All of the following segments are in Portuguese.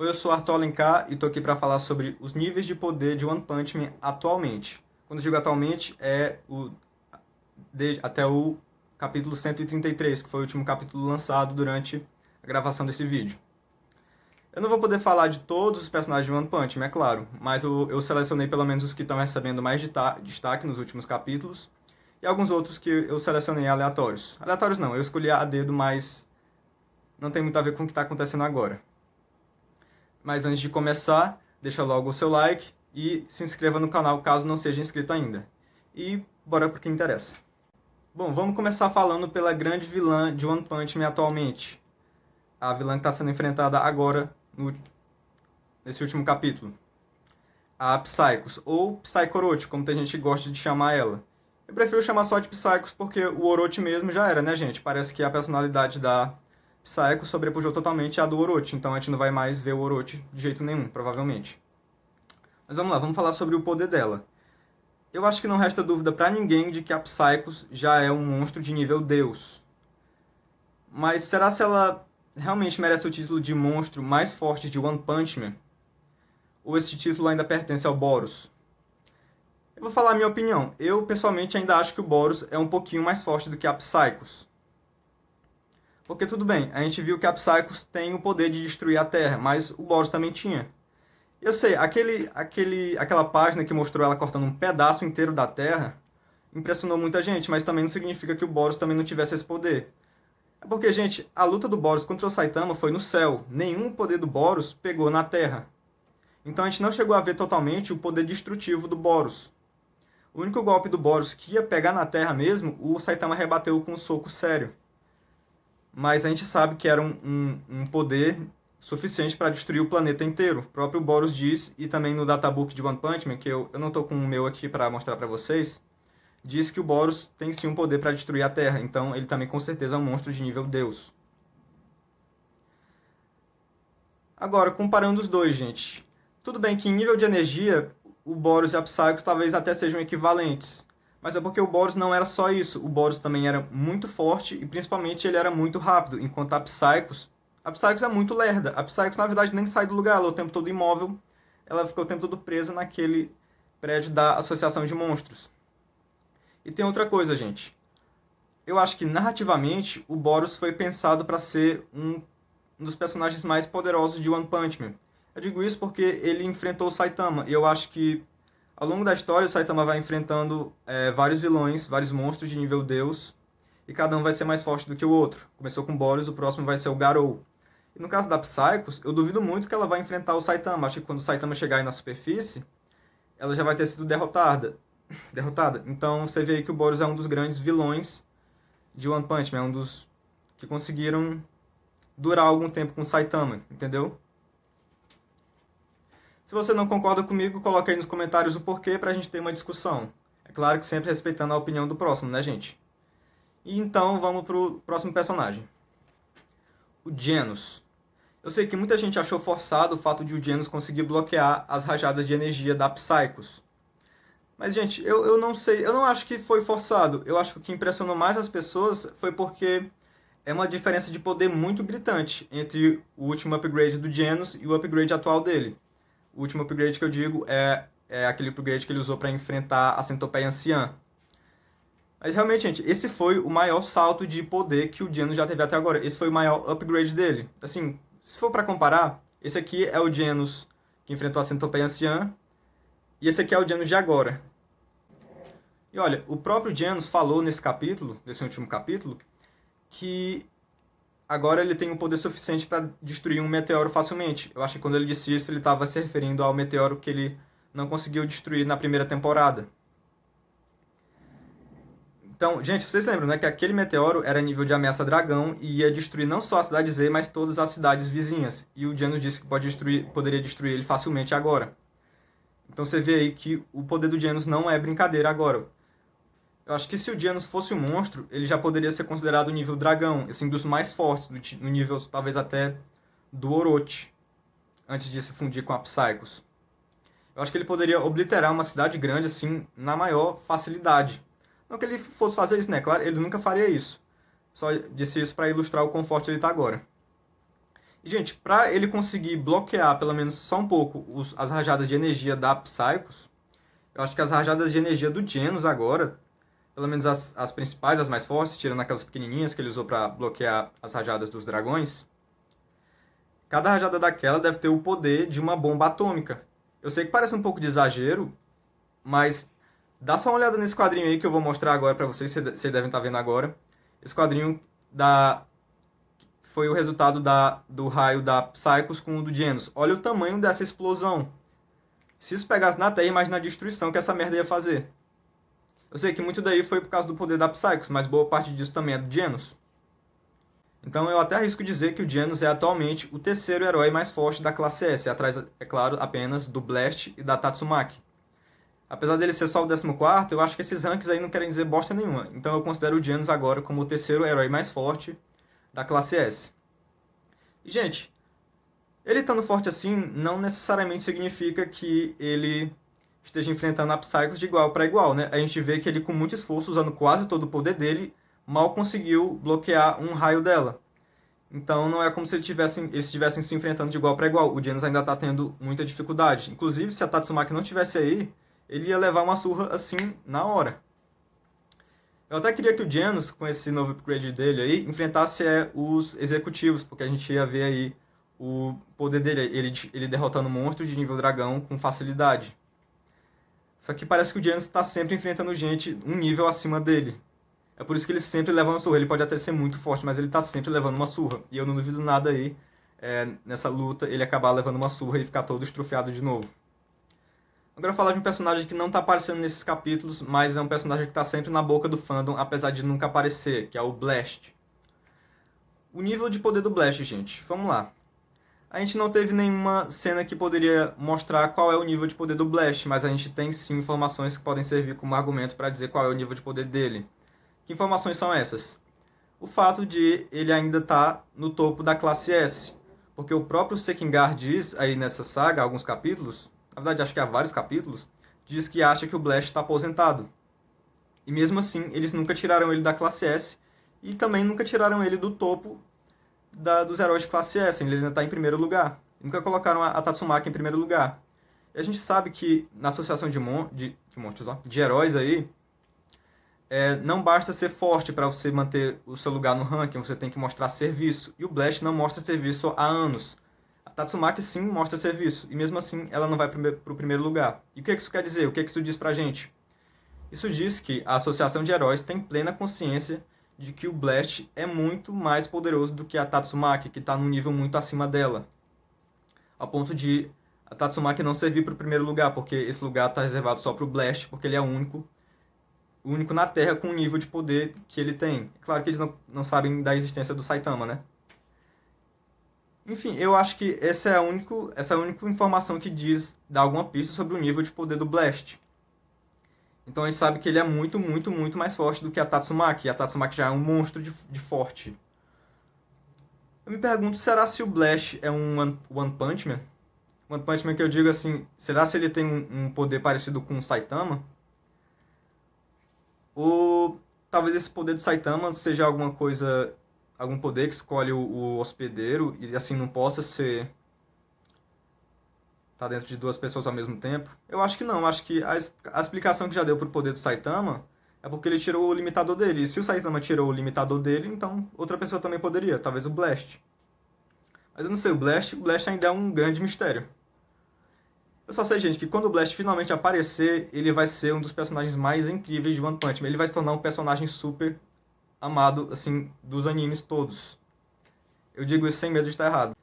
Oi, eu sou Arthur Alencar e tô aqui para falar sobre os níveis de poder de One Punch Man atualmente. Quando eu digo atualmente, até o capítulo 133, que foi o último capítulo lançado durante a gravação desse vídeo. Eu não vou poder falar de todos os personagens de One Punch Man, é claro, mas eu selecionei pelo menos os que estão recebendo mais destaque nos últimos capítulos e alguns outros que eu selecionei aleatórios. Aleatórios não, eu escolhi a dedo, mas não tem muito a ver com o que está acontecendo agora. Mas antes de começar, deixa logo o seu like e se inscreva no canal caso não seja inscrito ainda. E bora pro que interessa. Bom, vamos começar falando pela grande vilã de One Punch Man atualmente. A vilã que está sendo enfrentada agora, nesse último capítulo. A Psychos, ou Psycho-Orochi, como tem gente que gosta de chamar ela. Eu prefiro chamar só de Psychos porque o Orochi mesmo já era, né, gente? Parece que a personalidade da Psycho sobrepujou totalmente a do Orochi, então a gente não vai mais ver o Orochi de jeito nenhum, provavelmente. Mas vamos lá, vamos falar sobre o poder dela. Eu acho que não resta dúvida pra ninguém de que a Psychos já é um monstro de nível Deus. Mas será se ela realmente merece o título de monstro mais forte de One Punch Man? Ou esse título ainda pertence ao Boros? Eu vou falar a minha opinião. Eu, pessoalmente, ainda acho que o Boros é um pouquinho mais forte do que a Psychos. Porque tudo bem, a gente viu que a Psychos tem o poder de destruir a Terra, mas o Boros também tinha. Eu sei, aquela página que mostrou ela cortando um pedaço inteiro da Terra impressionou muita gente, mas também não significa que o Boros também não tivesse esse poder. É porque, gente, a luta do Boros contra o Saitama foi no céu. Nenhum poder do Boros pegou na Terra. Então a gente não chegou a ver totalmente o poder destrutivo do Boros. O único golpe do Boros que ia pegar na Terra mesmo, o Saitama rebateu com um soco sério. Mas a gente sabe que era um poder suficiente para destruir o planeta inteiro. O próprio Boros diz, e também no databook de One Punch Man, que eu não estou com o meu aqui para mostrar para vocês, diz que o Boros tem sim um poder para destruir a Terra, então ele também com certeza é um monstro de nível Deus. Agora, comparando os dois, gente. Tudo bem que em nível de energia, o Boros e a Psychos talvez até sejam equivalentes. Mas é porque o Boros não era só isso. O Boros também era muito forte e principalmente ele era muito rápido, enquanto a Psychos é muito lerda. A Psychos na verdade nem sai do lugar, ela é o tempo todo imóvel. Ela ficou o tempo todo presa naquele prédio da Associação de Monstros. E tem outra coisa, gente. Eu acho que narrativamente o Boros foi pensado para ser um dos personagens mais poderosos de One Punch Man. Eu digo isso porque ele enfrentou o Saitama e eu acho que ao longo da história, o Saitama vai enfrentando vários vilões, vários monstros de nível Deus, e cada um vai ser mais forte do que o outro. Começou com o Boros, o próximo vai ser o Garou. E no caso da Psychos, eu duvido muito que ela vai enfrentar o Saitama. Acho que quando o Saitama chegar aí na superfície, ela já vai ter sido derrotada. Então você vê aí que o Boros é um dos grandes vilões de One Punch Man, é um dos que conseguiram durar algum tempo com o Saitama, entendeu? Se você não concorda comigo, coloque aí nos comentários o porquê pra gente ter uma discussão. É claro que sempre respeitando a opinião do próximo, né, gente? E então vamos pro próximo personagem. O Genos. Eu sei que muita gente achou forçado o fato de o Genos conseguir bloquear as rajadas de energia da Psychos. Mas, gente, eu não sei, eu não acho que foi forçado. Eu acho que o que impressionou mais as pessoas foi porque é uma diferença de poder muito gritante entre o último upgrade do Genos e o upgrade atual dele. O último upgrade que eu digo é aquele upgrade que ele usou para enfrentar a Centopeia Anciã. Mas realmente, gente, esse foi o maior salto de poder que o Genos já teve até agora. Esse foi o maior upgrade dele. Assim, se for para comparar, esse aqui é o Genos que enfrentou a Centopeia Anciã e esse aqui é o Genos de agora. E olha, o próprio Genos falou nesse capítulo, nesse último capítulo, que agora ele tem um poder suficiente para destruir um meteoro facilmente. Eu acho que quando ele disse isso, ele estava se referindo ao meteoro que ele não conseguiu destruir na primeira temporada. Então, gente, vocês lembram, né, que aquele meteoro era nível de ameaça dragão e ia destruir não só a cidade Z, mas todas as cidades vizinhas. E o Genos disse que poderia destruir ele facilmente agora. Então você vê aí que o poder do Genos não é brincadeira agora. Eu acho que se o Genos fosse um monstro, ele já poderia ser considerado nível dragão, assim, dos mais fortes, no nível talvez até do Orochi, antes de se fundir com a Psychos. Eu acho que ele poderia obliterar uma cidade grande, assim, na maior facilidade. Não que ele fosse fazer isso, né? Claro, ele nunca faria isso. Só disse isso para ilustrar o quão forte ele está agora. E, Gente, pra ele conseguir bloquear pelo menos só um pouco as rajadas de energia da Psychos, eu acho que as rajadas de energia do Genos agora, pelo menos as principais, as mais fortes, tirando aquelas pequenininhas que ele usou pra bloquear as rajadas dos dragões, cada rajada daquela deve ter o poder de uma bomba atômica. Eu sei que parece um pouco de exagero, mas dá só uma olhada nesse quadrinho aí que eu vou mostrar agora pra vocês, vocês devem estar vendo agora. Esse quadrinho foi o resultado do raio da Psychos com o do Genos. Olha o tamanho dessa explosão. Se isso pegasse na Terra, imagina a destruição que essa merda ia fazer. Eu sei que muito daí foi por causa do poder da Psychos, mas boa parte disso também é do Genos. Então eu até arrisco dizer que o Genos é atualmente o terceiro herói mais forte da classe S, atrás, é claro, apenas do Blast e da Tatsumaki. Apesar dele ser só o 14º, eu acho que esses ranks aí não querem dizer bosta nenhuma. Então eu considero o Genos agora como o terceiro herói mais forte da classe S. E, gente, ele estando forte assim, não necessariamente significa que ele esteja enfrentando a Psychos de igual para igual, né? A gente vê que ele, com muito esforço, usando quase todo o poder dele, mal conseguiu bloquear um raio dela. Então não é como se eles estivessem se enfrentando de igual para igual. O Genos ainda está tendo muita dificuldade. Inclusive, se a Tatsumaki não estivesse aí, ele ia levar uma surra assim na hora. Eu até queria que o Genos, com esse novo upgrade dele aí, enfrentasse os executivos, porque a gente ia ver aí o poder dele, ele derrotando monstros de nível dragão com facilidade. Só que parece que o Genos está sempre enfrentando gente um nível acima dele. É por isso que ele sempre leva uma surra. Ele pode até ser muito forte, mas ele está sempre levando uma surra. E eu não duvido nada aí, nessa luta, ele acabar levando uma surra e ficar todo estrufiado de novo. Agora eu vou falar de um personagem que não está aparecendo nesses capítulos, mas é um personagem que está sempre na boca do fandom, apesar de nunca aparecer, que é o Blast. O nível de poder do Blast, gente. Vamos lá. A gente não teve nenhuma cena que poderia mostrar qual é o nível de poder do Blast, mas a gente tem sim informações que podem servir como argumento para dizer qual é o nível de poder dele. Que informações são essas? O fato de ele ainda estar no topo da classe S. Porque o próprio Sekingar diz aí nessa saga, alguns capítulos, na verdade acho que há vários capítulos, diz que acha que o Blast está aposentado. E mesmo assim, eles nunca tiraram ele da classe S e também nunca tiraram ele do topo dos heróis de classe S. Ele ainda está em primeiro lugar. Nunca colocaram a Tatsumaki em primeiro lugar. E a gente sabe que na associação de monstros, ó, de heróis aí, não basta ser forte para você manter o seu lugar no ranking, você tem que mostrar serviço. E o Blast não mostra serviço há anos. A Tatsumaki sim mostra serviço, e mesmo assim ela não vai para o primeiro lugar. E o que isso quer dizer? O que isso diz pra gente? Isso diz que a associação de heróis tem plena consciência de que o Blast é muito mais poderoso do que a Tatsumaki, que está num nível muito acima dela. Ao ponto de a Tatsumaki não servir para o primeiro lugar, porque esse lugar está reservado só para o Blast, porque ele é o único na Terra com o nível de poder que ele tem. É claro que eles não sabem da existência do Saitama, né? Enfim, eu acho que essa é a única informação que dá alguma pista sobre o nível de poder do Blast. Então a gente sabe que ele é muito, muito, muito mais forte do que a Tatsumaki. E a Tatsumaki já é um monstro de forte. Eu me pergunto, será se o Blast é um One Punch Man? One Punch Man que eu digo assim, será se ele tem um poder parecido com o Saitama? Ou talvez esse poder do Saitama seja alguma coisa, algum poder que escolhe o hospedeiro e assim não possa ser tá dentro de duas pessoas ao mesmo tempo? Eu acho que não. Acho que a explicação que já deu pro poder do Saitama é porque ele tirou o limitador dele. E se o Saitama tirou o limitador dele, então outra pessoa também poderia. Talvez o Blast. Mas eu não sei, o Blast ainda é um grande mistério. Eu só sei, gente, que quando o Blast finalmente aparecer, ele vai ser um dos personagens mais incríveis de One Punch Man. Ele vai se tornar um personagem super amado, assim, dos animes todos. Eu digo isso sem medo de estar errado.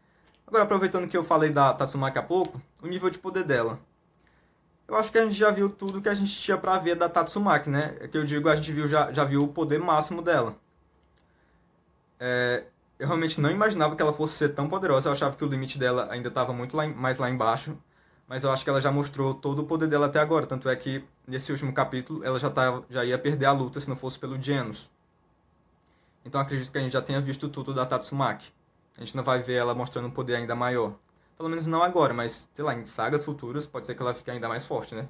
Agora, aproveitando que eu falei da Tatsumaki há pouco, o nível de poder dela. Eu acho que a gente já viu tudo que a gente tinha pra ver da Tatsumaki, né? É que eu digo, a gente já viu o poder máximo dela. Eu realmente não imaginava que ela fosse ser tão poderosa. Eu achava que o limite dela ainda estava muito mais lá embaixo. Mas eu acho que ela já mostrou todo o poder dela até agora. Tanto é que, nesse último capítulo, ela já ia perder a luta se não fosse pelo Genos. Então acredito que a gente já tenha visto tudo da Tatsumaki. A gente não vai ver ela mostrando um poder ainda maior. Pelo menos não agora, mas, sei lá, em sagas futuras pode ser que ela fique ainda mais forte, né?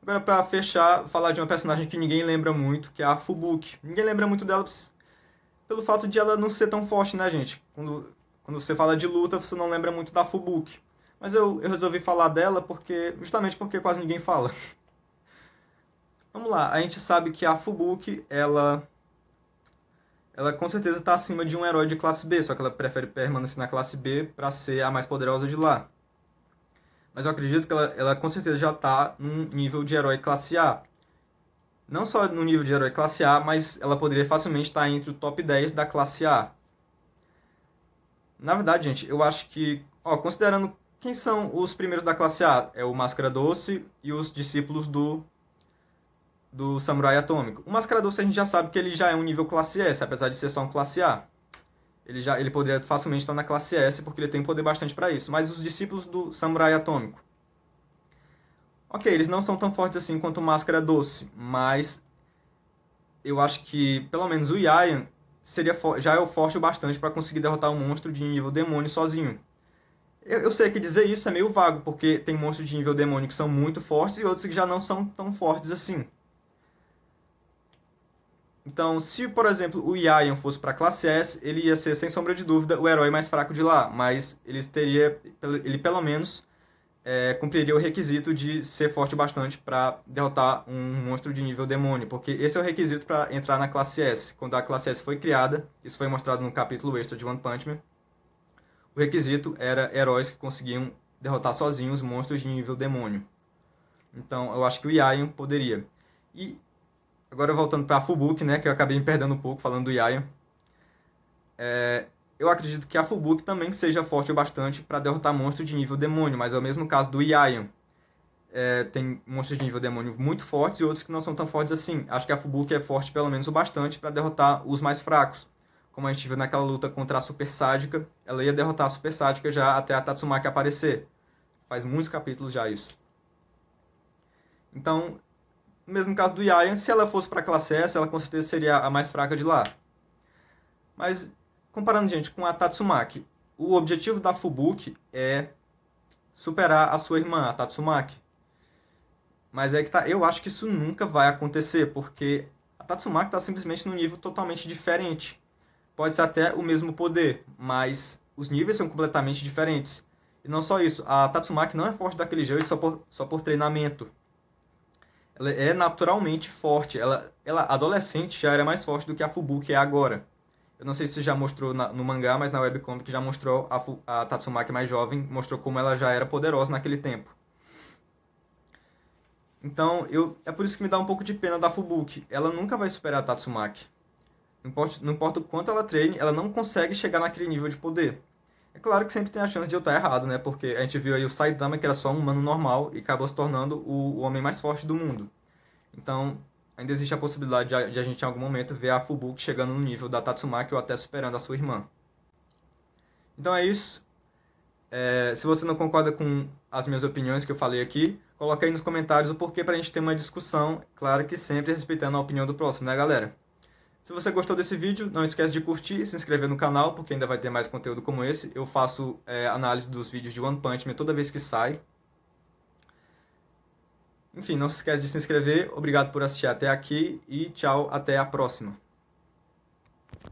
Agora, pra fechar, falar de uma personagem que ninguém lembra muito, que é a Fubuki. Ninguém lembra muito dela, pelo fato de ela não ser tão forte, né, gente? Quando você fala de luta, você não lembra muito da Fubuki. Mas eu resolvi falar dela justamente porque quase ninguém fala. Vamos lá, a gente sabe que a Fubuki, ela com certeza está acima de um herói de classe B, só que ela prefere permanecer na classe B para ser a mais poderosa de lá. Mas eu acredito que ela com certeza já está num nível de herói classe A. Não só no nível de herói classe A, mas ela poderia facilmente estar entre o top 10 da classe A. Na verdade, gente, eu acho que, considerando quem são os primeiros da classe A, é o Máscara Doce e os discípulos do Samurai Atômico. O Máscara Doce a gente já sabe que ele já é um nível classe S, apesar de ser só um classe A. Ele poderia facilmente estar na classe S, porque ele tem poder bastante para isso. Mas os discípulos do Samurai Atômico, ok, eles não são tão fortes assim quanto o Máscara Doce, mas eu acho que pelo menos o Yaian já é o forte o bastante para conseguir derrotar um monstro de nível demônio sozinho. Eu sei que dizer isso é meio vago, porque tem monstros de nível demônio que são muito fortes e outros que já não são tão fortes assim. Então, se, por exemplo, o Yaian fosse para a classe S, ele ia ser, sem sombra de dúvida, o herói mais fraco de lá, mas ele pelo menos cumpriria o requisito de ser forte bastante para derrotar um monstro de nível demônio, porque esse é o requisito para entrar na classe S. Quando a classe S foi criada, isso foi mostrado no capítulo extra de One Punch Man, o requisito era heróis que conseguiam derrotar sozinhos monstros de nível demônio. Então, eu acho que o Yaian poderia. E agora voltando para a Fubuki, né, que eu acabei me perdendo um pouco falando do Yaian. Eu acredito que a Fubuki também seja forte o bastante para derrotar monstros de nível demônio, mas é o mesmo caso do Yaian. Tem monstros de nível demônio muito fortes e outros que não são tão fortes assim. Acho que a Fubuki é forte pelo menos o bastante para derrotar os mais fracos. Como a gente viu naquela luta contra a Super Sádica, ela ia derrotar a Super Sádica já até a Tatsumaki aparecer. Faz muitos capítulos já isso. Então, no mesmo caso do Yaian, se ela fosse para a classe S, ela com certeza seria a mais fraca de lá. Mas, comparando, gente, com a Tatsumaki, o objetivo da Fubuki é superar a sua irmã, a Tatsumaki. Mas é que tá, eu acho que isso nunca vai acontecer, porque a Tatsumaki está simplesmente num nível totalmente diferente. Pode ser até o mesmo poder, mas os níveis são completamente diferentes. E não só isso, a Tatsumaki não é forte daquele jeito só por treinamento. Ela é naturalmente forte. Ela adolescente já era mais forte do que a Fubuki é agora. Eu não sei se já mostrou no mangá, mas na webcomic já mostrou a Tatsumaki mais jovem, mostrou como ela já era poderosa naquele tempo. Então, é por isso que me dá um pouco de pena da Fubuki. Ela nunca vai superar a Tatsumaki. Não importa o quanto ela treine, ela não consegue chegar naquele nível de poder. É claro que sempre tem a chance de eu estar errado, né? Porque a gente viu aí o Saitama, que era só um humano normal, e acabou se tornando o homem mais forte do mundo. Então, ainda existe a possibilidade de a gente em algum momento ver a Fubuki chegando no nível da Tatsumaki ou até superando a sua irmã. Então é isso. Se você não concorda com as minhas opiniões que eu falei aqui, coloca aí nos comentários o porquê pra gente ter uma discussão, claro que sempre respeitando a opinião do próximo, né, galera? Se você gostou desse vídeo, não esquece de curtir e se inscrever no canal, porque ainda vai ter mais conteúdo como esse. Eu faço análise dos vídeos de One Punch Man toda vez que sai. Enfim, não se esquece de se inscrever. Obrigado por assistir até aqui e tchau, até a próxima.